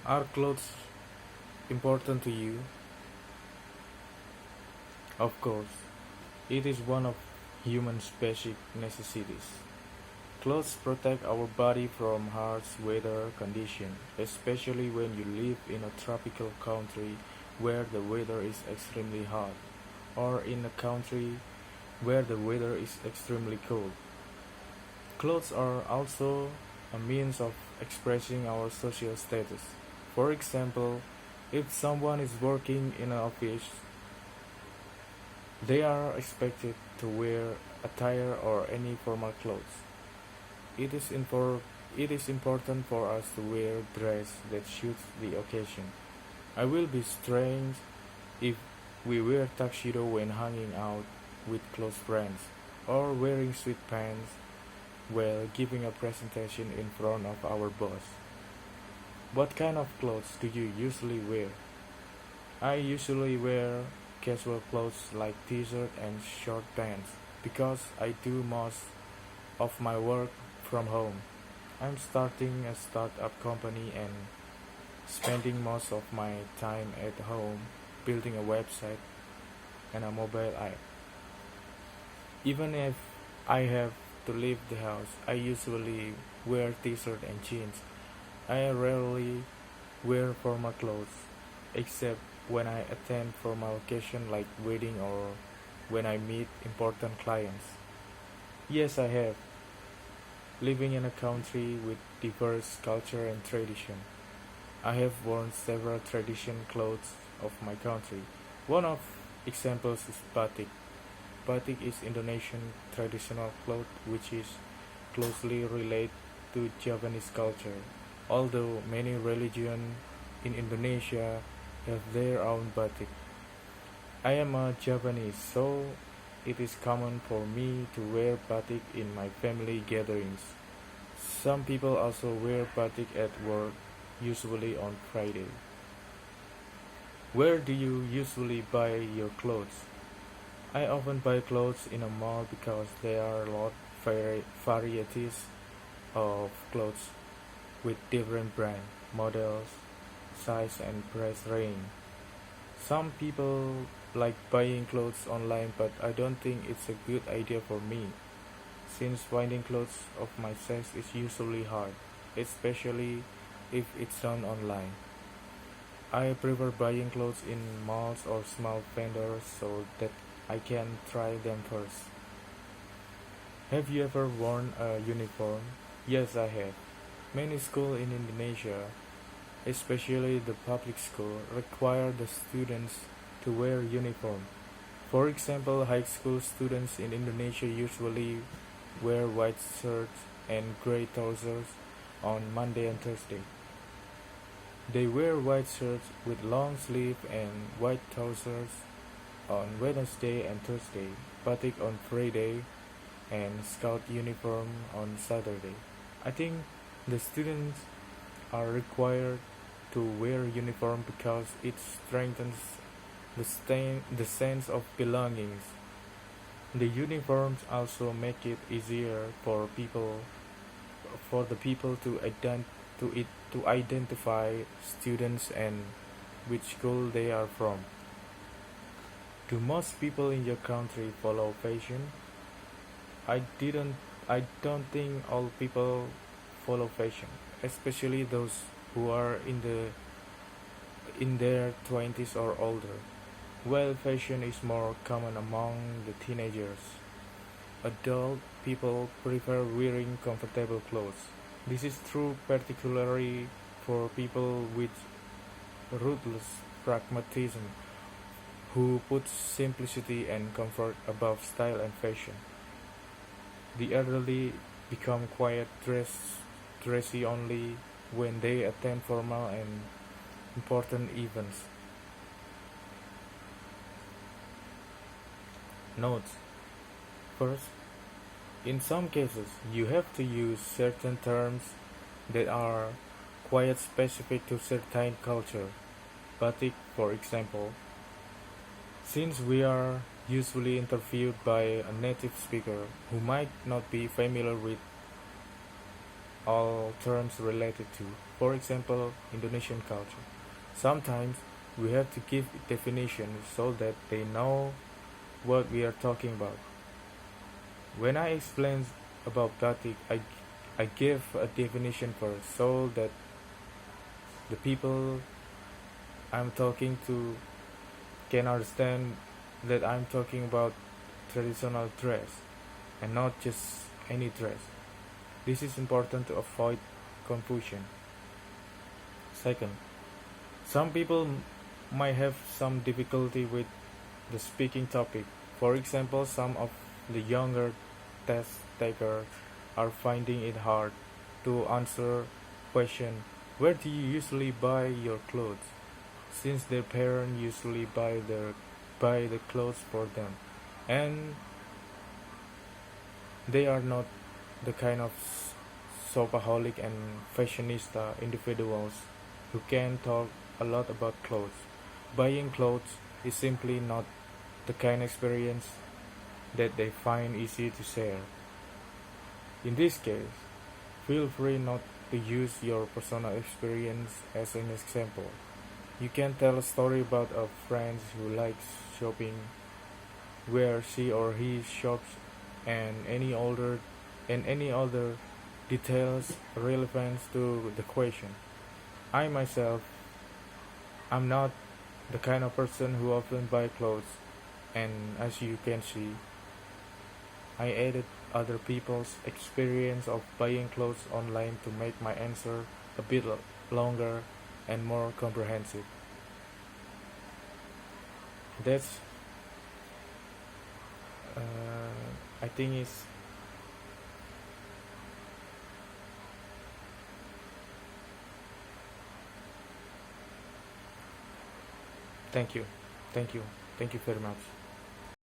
Are clothes important to you? Of course, it is one of humans' basic necessities. Clothes protect our body from harsh weather conditions, especially when you live in a tropical country where the weather is extremely hot, or in a country where the weather is extremely cold. Clothes are also a means of expressing our social status. For example, if someone is working in an office, they are expected to wear a tie or any formal clothes. It is, it is important for us to wear dress that suits the occasion. I will be strange if we wear tuxedo when hanging out with close friends, or wearing sweatpants while giving a presentation in front of our boss. What kind of clothes do you usually wear? I usually wear casual clothes like t-shirt and short pants because I do most of my work from home. I'm starting a startup company and spending most of my time at home building a website and a mobile app. Even if I have to leave the house, I usually wear t-shirt and jeans. I rarely wear formal clothes, except when I attend formal occasion like wedding or when I meet important clients. Yes, I have. Living in a country with diverse culture and tradition, I have worn several tradition clothes of my country. One of examples is batik. Batik is Indonesian traditional cloth which is closely related to Javanese culture. Although many religions in Indonesia have their own batik. I am a Javanese, so it is common for me to wear batik in my family gatherings. Some people also wear batik at work, usually on Friday. Where do you usually buy your clothes? I often buy clothes in a mall because there are a lot varieties of clothes with different brand, models, size and price range. Some people like buying clothes online, but I don't think it's a good idea for me, since finding clothes of my size is usually hard, especially if it's done online. I prefer buying clothes in malls or small vendors so that I can try them first. Have you ever worn a uniform? Yes, I have. Many schools in Indonesia, especially the public school, require the students to wear uniform. For example, high school students in Indonesia usually wear white shirts and gray trousers on Monday and Thursday. They wear white shirts with long sleeve and white trousers on Wednesday and Thursday, batik on Friday, and scout uniform on Saturday. I think the students are required to wear uniform because it strengthens the sense of belongings. The uniforms also make it easier for the people to identify students and which school they are from. Do most people in your country follow fashion? I didn't I don't think all people follow fashion, especially those who are in their 20s or older. While fashion is more common among the teenagers, adult people prefer wearing comfortable clothes. This is true particularly for people with ruthless pragmatism who put simplicity and comfort above style and fashion. The elderly become dressy only when they attend formal and important events. Notes: First, in some cases, you have to use certain terms that are quite specific to certain culture. Batik, for example, since we are usually interviewed by a native speaker who might not be familiar with all terms related to, for example, Indonesian culture. Sometimes we have to give definitions so that they know what we are talking about. When I explain about batik, I give a definition first so that the people I'm talking to can understand that I'm talking about traditional dress and not just any dress. This is important to avoid confusion. Second, some people might have some difficulty with the speaking topic. For example, some of the younger test takers are finding it hard to answer question, where do you usually buy your clothes? Since their parents usually buy the clothes for them, and they are not the kind of shopaholic and fashionista individuals who can talk a lot about clothes. Buying clothes is simply not the kind of experience that they find easy to share. In this case, feel free not to use your personal experience as an example. You can tell a story about a friend who likes shopping, where she or he shops, and any other details relevant to the question. I myself am not the kind of person who often buy clothes, and as you can see, I added other people's experience of buying clothes online to make my answer a bit longer and more comprehensive. That's I think is thank you, thank you, thank you very much.